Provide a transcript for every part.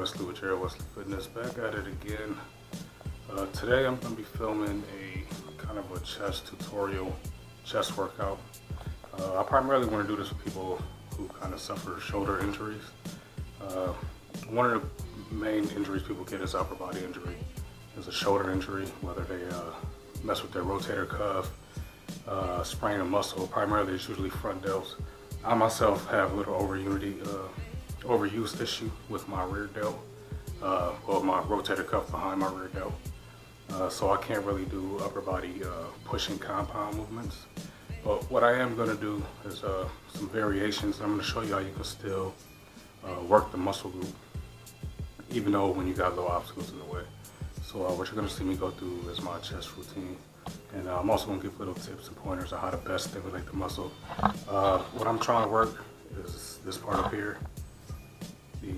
Wesley with Jared Wesley Fitness, back at it again. Today I'm going to be filming a kind of a chest tutorial, chest workout. I primarily want to do this with people who kind of suffer shoulder injuries. One of the main injuries people get is upper body injury. It's a shoulder injury, whether they mess with their rotator cuff, sprain a muscle. Primarily it's usually front delts. I myself have a little overuse issue with my rear delt, or my rotator cuff behind my rear delt. So I can't really do upper body pushing compound movements. But what I am going to do is some variations. I'm going to show you how you can still work the muscle group, even though when you got little obstacles in the way. So what you're going to see me go through is my chest routine. And I'm also going to give little tips and pointers on how to best stimulate the muscle. What I'm trying to work is this part up here, the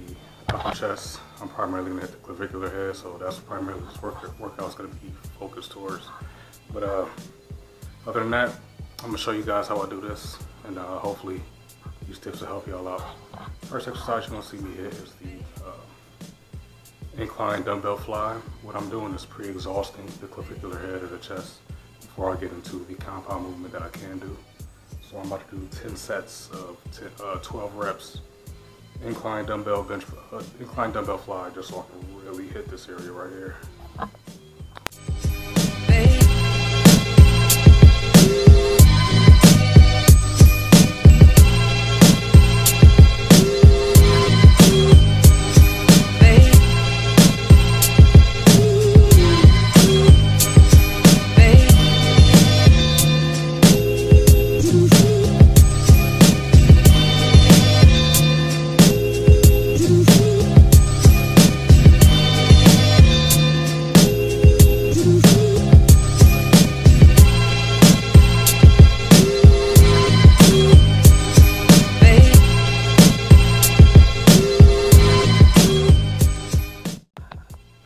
upper chest. I'm primarily going to hit the clavicular head, so that's primarily this workout is going to be focused towards. But other than that, I'm going to show you guys how I do this, and hopefully these tips will help y'all out. First exercise you're going to see me hit is the incline dumbbell fly. What I'm doing is pre-exhausting the clavicular head of the chest before I get into the compound movement that I can do. So I'm about to do 10 sets of 12 reps. Incline dumbbell fly, just so I can really hit this area right here.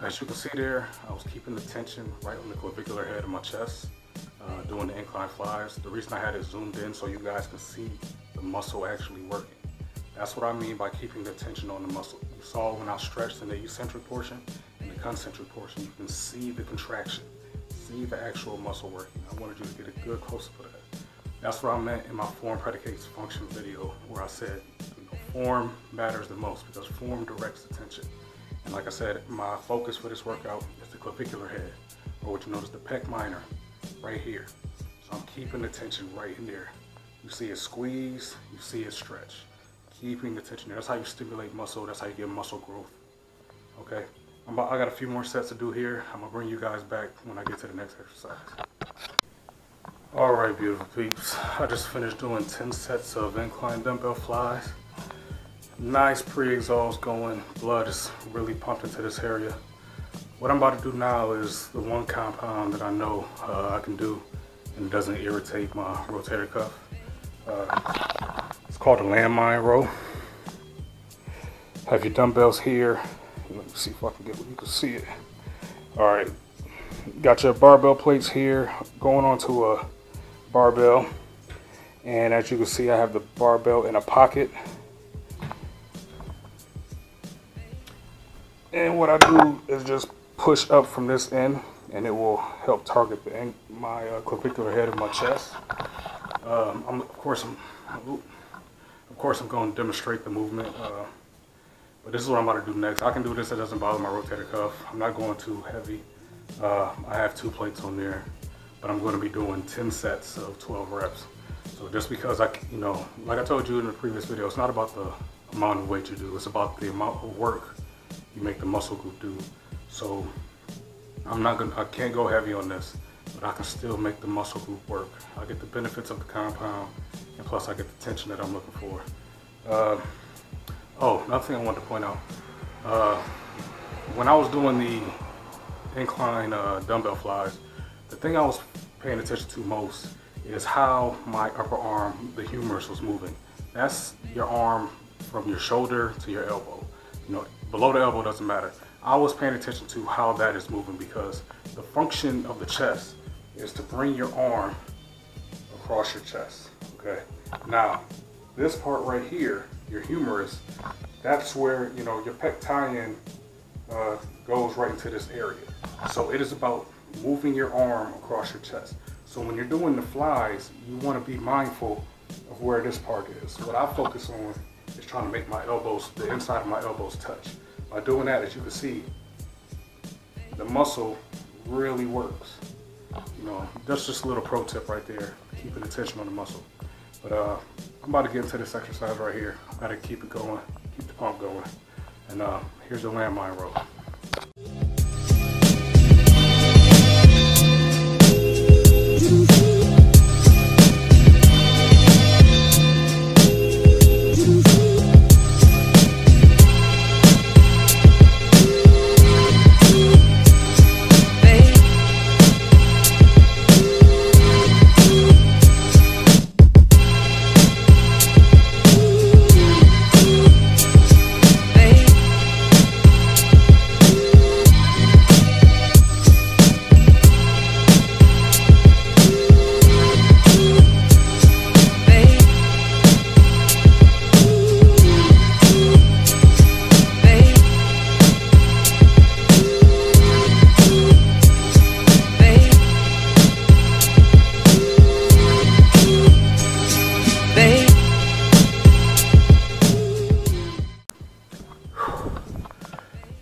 As you can see there, I was keeping the tension right on the clavicular head of my chest, doing the incline flies. The reason I had it zoomed in so you guys can see the muscle actually working. That's what I mean by keeping the tension on the muscle. You saw when I stretched in the eccentric portion and the concentric portion, you can see the contraction, see the actual muscle working. I wanted you to get a good close-up of that. That's what I meant in my form predicates function video, where I said form matters the most because form directs the tension. And like I said, my focus for this workout is the clavicular head, or what you notice, the pec minor, right here. So I'm keeping the tension right in there. You see it squeeze, you see it stretch. Keeping the tension there. That's how you stimulate muscle. That's how you get muscle growth. Okay, I got a few more sets to do here. I'm gonna bring you guys back when I get to the next exercise. All right, beautiful peeps. I just finished doing 10 sets of incline dumbbell flies. Nice pre-exhaust going. Blood is really pumped into this area. What I'm about to do now is the one compound that I know I can do and doesn't irritate my rotator cuff. It's called a landmine row. Have your dumbbells here. Let me see if I can get where you can see it. All right, got your barbell plates here going onto a barbell. And as you can see, I have the barbell in a pocket. And what I do is just push up from this end, and it will help target my clavicular head of my chest. Of course, I'm going to demonstrate the movement, but this is what I'm about to do next. I can do this; it doesn't bother my rotator cuff. I'm not going too heavy. I have 2 plates on there, but I'm going to be doing 10 sets of 12 reps. So just because like I told you in the previous video, it's not about the amount of weight you do; it's about the amount of work you make the muscle group do. So I can't go heavy on this, but I can still make the muscle group work. I get the benefits of the compound, and plus I get the tension that I'm looking for. Oh, another thing I wanted to point out. When I was doing the incline dumbbell flies, the thing I was paying attention to most is how my upper arm, the humerus, was moving. That's your arm from your shoulder to your elbow. Below the elbow doesn't matter. I was paying attention to how that is moving because the function of the chest is to bring your arm across your chest, okay? Now, this part right here, your humerus, that's where, you know, your pec tie-in goes right into this area. So it is about moving your arm across your chest. So when you're doing the flies, you want to be mindful of where this part is. What I focus on is trying to make my elbows, the inside of my elbows touch. By doing that, as you can see, the muscle really works. You know, that's just a little pro tip right there, keeping the tension on the muscle. But I'm about to get into this exercise right here. I gotta keep it going, keep the pump going. And here's the landmine row.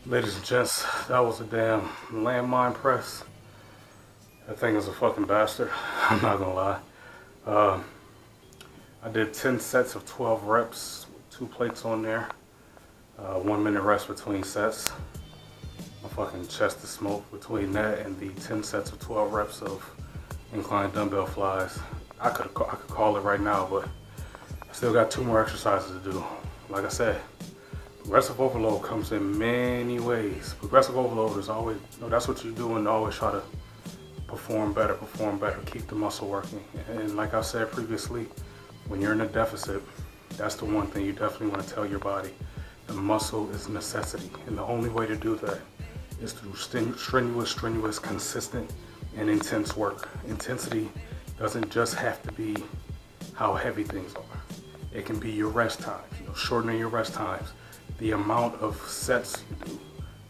Ladies and gents, that was a damn landmine press. That thing is a fucking bastard. I'm not gonna lie. I did 10 sets of 12 reps, with 2 plates on there. 1 minute rest between sets. My fucking chest is smoked between that and the 10 sets of 12 reps of incline dumbbell flies. I could call it right now, but I still got 2 more exercises to do. Like I said, progressive overload comes in many ways. Progressive overload is always, you know, that's what you do, and always try to perform better, keep the muscle working. And like I said previously, when you're in a deficit, that's the one thing you definitely want to tell your body. The muscle is a necessity, and the only way to do that is through strenuous, consistent, and intense work. Intensity doesn't just have to be how heavy things are. It can be your rest times, you know, shortening your rest times. The amount of sets you do,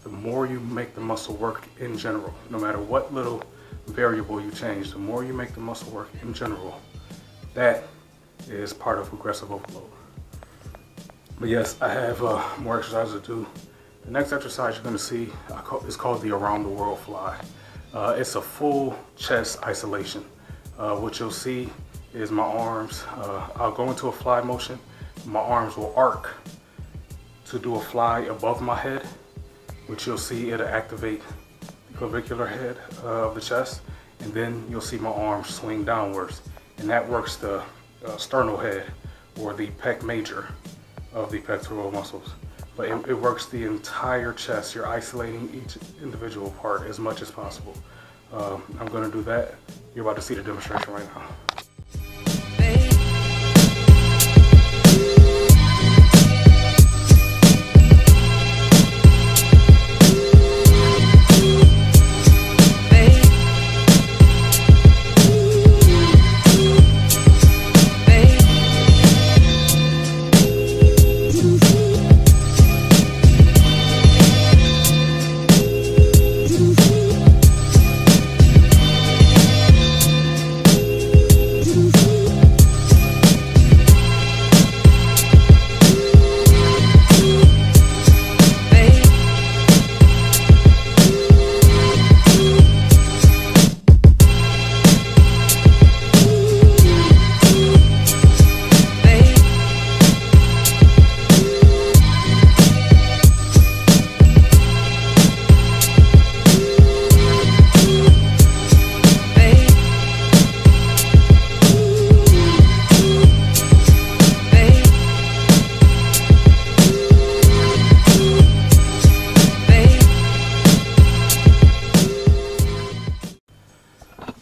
the more you make the muscle work in general, no matter what little variable you change, the more you make the muscle work in general, that is part of progressive overload. But yes, I have more exercises to do. The next exercise you're going to see is called the around the world fly. It's a full chest isolation. What you'll see is my arms, I'll go into a fly motion, my arms will arc to do a fly above my head, which you'll see it'll activate the clavicular head of the chest, and then you'll see my arms swing downwards, and that works the sternal head, or the pec major of the pectoral muscles. But it works the entire chest. You're isolating each individual part as much as possible. I'm going to do that. You're about to see the demonstration right now.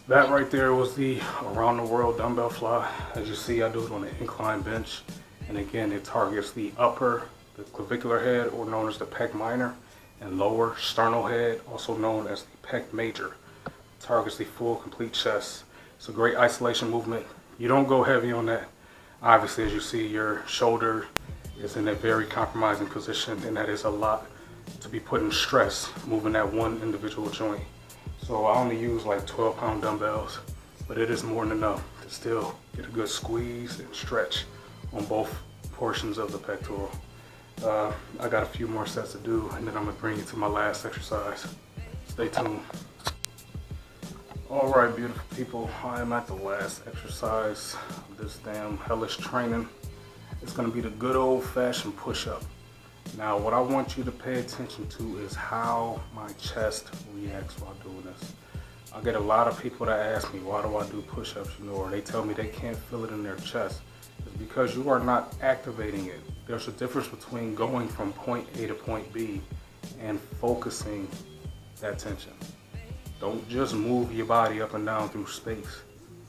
That right there was the around the world dumbbell fly. As you see, I do it on an incline bench. And again, it targets the upper, the clavicular head, or known as the pec minor, and lower sternal head, also known as the pec major. Targets the full, complete chest. It's a great isolation movement. You don't go heavy on that. Obviously, as you see, your shoulder is in a very compromising position, and that is a lot to be putting stress moving that one individual joint. So I only use like 12-pound dumbbells, but it is more than enough to still get a good squeeze and stretch on both portions of the pectoral. I got a few more sets to do, and then I'm gonna bring you to my last exercise. Stay tuned. All right, beautiful people, I am at the last exercise of this damn hellish training. It's gonna be the good old-fashioned push-up. Now, what I want you to pay attention to is how my chest reacts while doing this. I get a lot of people that ask me, why do I do push-ups, or they tell me they can't feel it in their chest. It's because you are not activating it. There's a difference between going from point A to point B and focusing that tension. Don't just move your body up and down through space.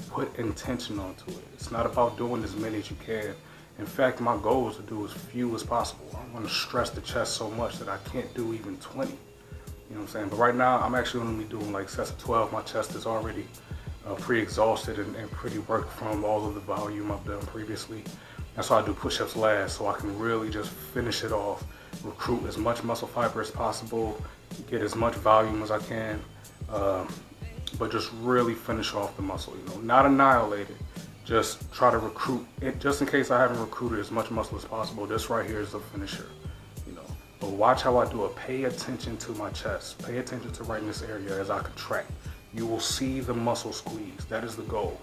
Put intention onto it. It's not about doing as many as you can. In fact, my goal is to do as few as possible. I want to stress the chest so much that I can't do even 20. You know what I'm saying? But right now, I'm actually going to be doing like sets of 12. My chest is already pre-exhausted and pretty worked from all of the volume I've done previously. That's why I do push-ups last, so I can really just finish it off, recruit as much muscle fiber as possible, get as much volume as I can, but just really finish off the muscle, not annihilate it. Just try to recruit it, just in case I haven't recruited as much muscle as possible. This right here is the finisher, But watch how I do it. Pay attention to my chest. Pay attention to right in this area as I contract. You will see the muscle squeeze. That is the goal.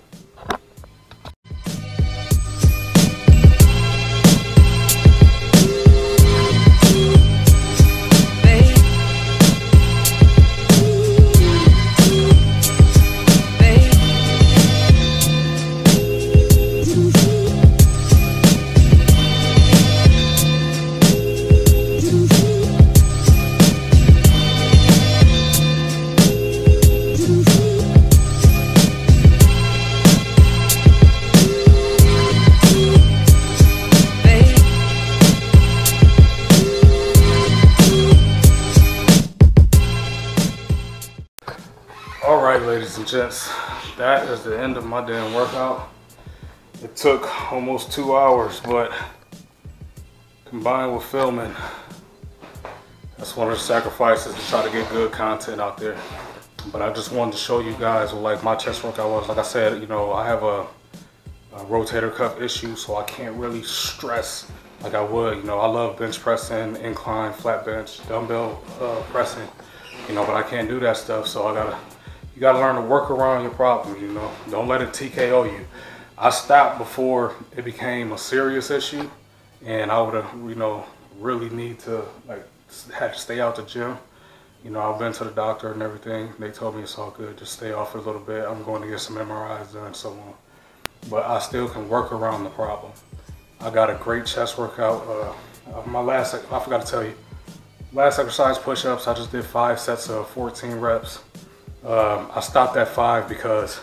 Alright, ladies and gents, that is the end of my damn workout. It took almost 2 hours, but combined with filming, that's one of the sacrifices to try to get good content out there. But I just wanted to show you guys what like my chest workout was. Like I said, I have a rotator cuff issue, so I can't really stress like I would. I love bench pressing, incline, flat bench, dumbbell pressing, but I can't do that stuff, so you gotta learn to work around your problems, Don't let it TKO you. I stopped before it became a serious issue, and I would have, really need to had to stay out the gym. I've been to the doctor and everything. They told me it's all good. Just stay off it a little bit. I'm going to get some MRIs done and so on. But I still can work around the problem. I got a great chest workout. I forgot to tell you, last exercise push-ups, I just did 5 sets of 14 reps. I stopped at 5 because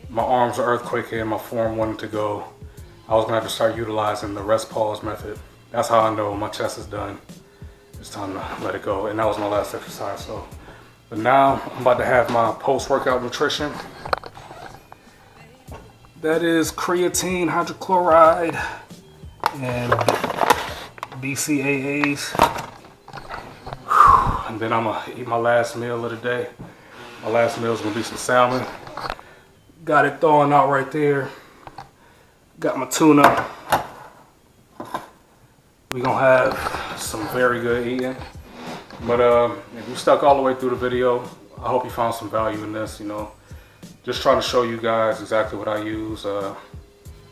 my arms were earthquaking and my form wanted to go. I was gonna have to start utilizing the rest pause method. That's how I know my chest is done. It's time to let it go. And that was my last exercise. But now I'm about to have my post-workout nutrition. That is creatine hydrochloride and BCAAs. And then I'm gonna eat my last meal of the day. My last meal is gonna be some salmon. Got it thawing out right there. Got my tuna. We're gonna have some very good eating. But if you stuck all the way through the video, I hope you found some value in this, Just trying to show you guys exactly what I use.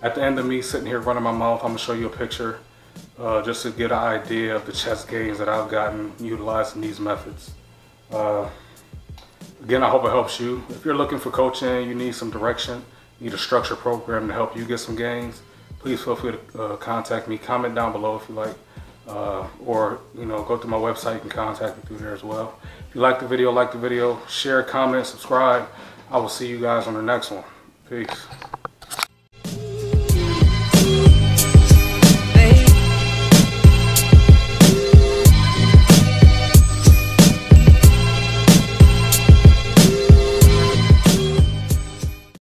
At the end of me sitting here running my mouth, I'm gonna show you a picture just to get an idea of the chest gains that I've gotten utilizing these methods. Again, I hope it helps you. If you're looking for coaching, you need some direction, need a structured program to help you get some gains, please feel free to contact me. Comment down below if you like, or go through my website. You can contact me through there as well. If you like the video, share, comment, subscribe. I will see you guys on the next one. Peace.